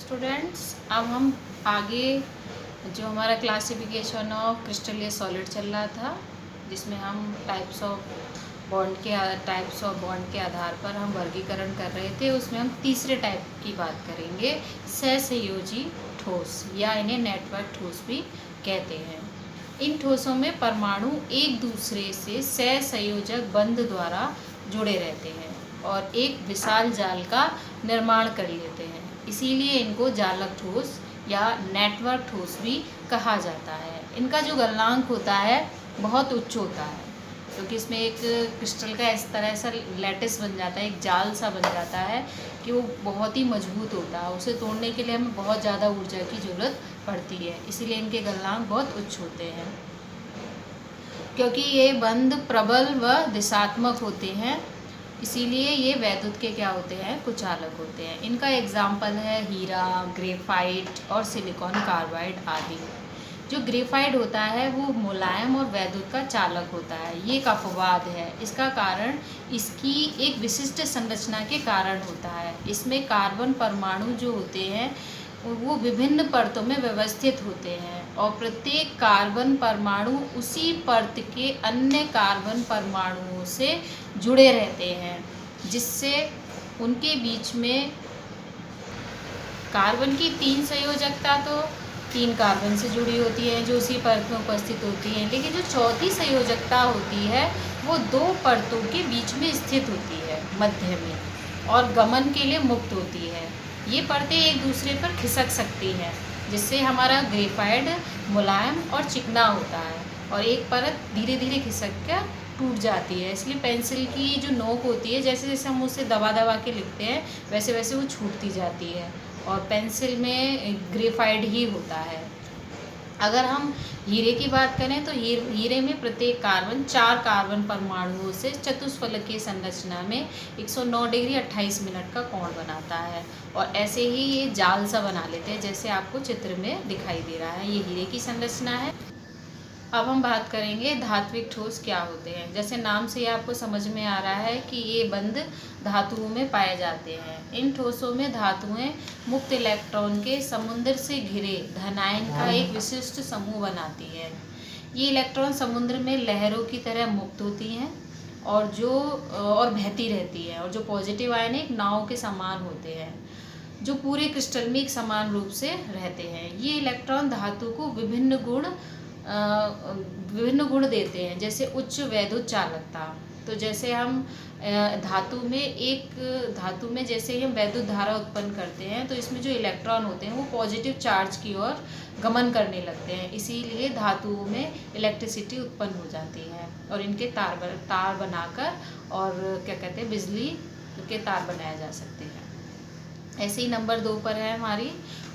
Students, अब हम आगे जो हमारा क्लासिफिकेशन ऑफ क्रिस्टल या सॉलिड चल रहा था, जिसमें हम टाइप्स ऑफ बॉन्ड के आधार पर हम वर्गीकरण कर रहे थे, उसमें हम तीसरे टाइप की बात करेंगे, सहसंयोजी ठोस, या इन्हें नेटवर्क ठोस भी कहते हैं। इन ठोसों में परमाणु एक दूसरे से सहसंयोजक बंध द्वारा जुड़े रहते हैं और एक विशाल जाल का निर्माण कर लेते हैं, इसीलिए इनको जालक ठोस या नेटवर्क ठोस भी कहा जाता है। इनका जो गलनांक होता है बहुत उच्च होता है, क्योंकि इसमें एक क्रिस्टल का इस तरह सा लैटिस बन जाता है, एक जाल सा बन जाता है कि वो बहुत ही मजबूत होता है। उसे तोड़ने के लिए हमें बहुत ज़्यादा ऊर्जा की ज़रूरत पड़ती है, इसीलिए इनके गलनांक बहुत उच्च होते हैं। क्योंकि ये बंध प्रबल व दिशात्मक होते हैं, इसीलिए ये वैद्युत के क्या होते हैं, कुचालक होते हैं। इनका एग्जाम्पल है हीरा, ग्रेफाइट और सिलिकॉन कार्बाइड आदि। जो ग्रेफाइट होता है वो मुलायम और वैद्युत का चालक होता है। ये एक अपवाद है, इसका कारण इसकी एक विशिष्ट संरचना के कारण होता है। इसमें कार्बन परमाणु जो होते हैं वो विभिन्न परतों में व्यवस्थित होते हैं और प्रत्येक कार्बन परमाणु उसी परत के अन्य कार्बन परमाणुओं से जुड़े रहते हैं, जिससे उनके बीच में कार्बन की 3 संयोजकता तो 3 कार्बन से जुड़ी होती है जो उसी परत में उपस्थित होती है, लेकिन जो चौथी संयोजकता होती है वो 2 परतों के बीच में स्थित होती है मध्य में, और गमन के लिए मुक्त होती है। ये परतें एक दूसरे पर खिसक सकती हैं, जिससे हमारा ग्रेफाइट मुलायम और चिकना होता है और एक परत धीरे धीरे खिसक कर टूट जाती है। इसलिए पेंसिल की जो नोक होती है, जैसे जैसे हम उसे दबा दबा के लिखते हैं वैसे वैसे वो छूटती जाती है, और पेंसिल में ग्रेफाइट ही होता है। अगर हम हीरे की बात करें तो हीरे में प्रत्येक कार्बन 4 कार्बन परमाणुओं से चतुष्फलकीय संरचना में 109 डिग्री 28 मिनट का कोण बनाता है, और ऐसे ही ये जाल सा बना लेते हैं, जैसे आपको चित्र में दिखाई दे रहा है। ये हीरे की संरचना है। अब हम बात करेंगे धात्विक ठोस क्या होते हैं। जैसे नाम से ही आपको समझ में आ रहा है कि ये बंध धातुओं में पाए जाते हैं। इन ठोसों में धातुएं मुक्त इलेक्ट्रॉन के समुद्र से घिरे धनायन का एक विशिष्ट समूह बनाती है। ये इलेक्ट्रॉन समुद्र में लहरों की तरह मुक्त होती हैं और बहती रहती है, और जो पॉजिटिव आयन एक नाव के समान होते हैं जो पूरे क्रिस्टल में एक समान रूप से रहते हैं। ये इलेक्ट्रॉन धातु को विभिन्न गुण देते हैं, जैसे उच्च वैद्युत चालकता। तो जैसे हम धातु में जैसे हम वैद्युत धारा उत्पन्न करते हैं, तो इसमें जो इलेक्ट्रॉन होते हैं वो पॉजिटिव चार्ज की ओर गमन करने लगते हैं, इसीलिए धातुओं में इलेक्ट्रिसिटी उत्पन्न हो जाती है और इनके तार बनाकर और क्या कहते हैं, बिजली के तार बनाए जा सकते हैं। ऐसे ही नंबर 2 पर है हमारी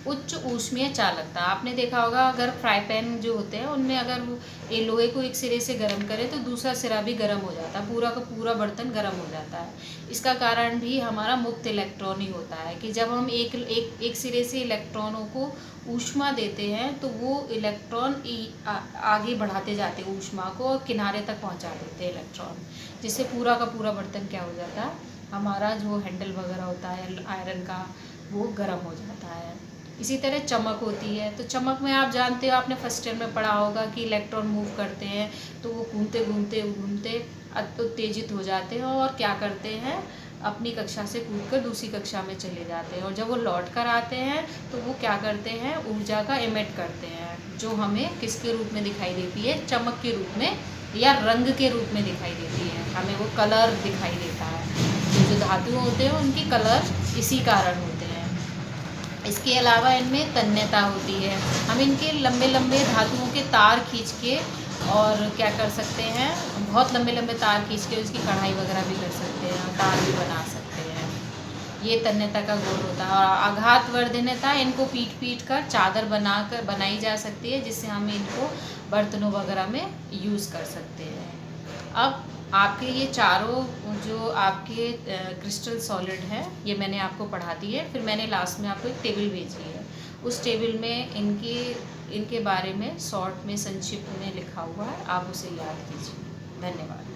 उच्च ऊष्मीय चालकता। आपने देखा होगा, अगर फ्राई पैन जो होते हैं उनमें अगर ये लोहे को एक सिरे से गर्म करें तो दूसरा सिरा भी गर्म हो जाता है, पूरा का पूरा बर्तन गर्म हो जाता है। इसका कारण भी हमारा मुक्त इलेक्ट्रॉन ही होता है कि जब हम एक सिरे से इलेक्ट्रॉनों को ऊष्मा देते हैं तो वो इलेक्ट्रॉन आगे बढ़ाते जाते हैं ऊष्मा को और किनारे तक पहुँचा देते हैं इलेक्ट्रॉन, जिससे पूरा का पूरा बर्तन क्या हो जाता है, हमारा जो हैंडल वगैरह होता है आयरन का वो गर्म हो जाता है। इसी तरह चमक होती है। तो चमक में आप जानते हो, आपने फर्स्ट ईयर में पढ़ा होगा कि इलेक्ट्रॉन मूव करते हैं तो वो घूमते उत्तेजित हो जाते हैं और क्या करते हैं, अपनी कक्षा से कूदकर दूसरी कक्षा में चले जाते हैं, और जब वो लौट कर आते हैं तो वो क्या करते हैं, ऊर्जा का एमिट करते हैं, जो हमें किसके रूप में दिखाई देती है, चमक के रूप में या रंग के रूप में दिखाई देती है। हमें वो कलर दिखाई देता है। जो धातु होते हैं उनकी कलर इसी कारण होते हैं। इसके अलावा इनमें तन्यता होती है। हम इनके लंबे लंबे धातुओं के तार खींच के और क्या कर सकते हैं, बहुत लंबे लंबे तार खींच के उसकी कढ़ाई वगैरह भी कर सकते हैं, तार भी बना सकते हैं। ये तन्यता का गुण होता है। और आघातवर्धनता, इनको पीट कर चादर बनाई जा सकती है, जिससे हम इनको बर्तनों वगैरह में यूज़ कर सकते हैं। अब आपके ये चारों जो आपके क्रिस्टल सॉलिड हैं ये मैंने आपको पढ़ा दी है, फिर मैंने लास्ट में आपको एक टेबल भेजी है। उस टेबल में इनके बारे में शॉर्ट में संक्षिप्त में लिखा हुआ है, आप उसे याद कीजिए। धन्यवाद।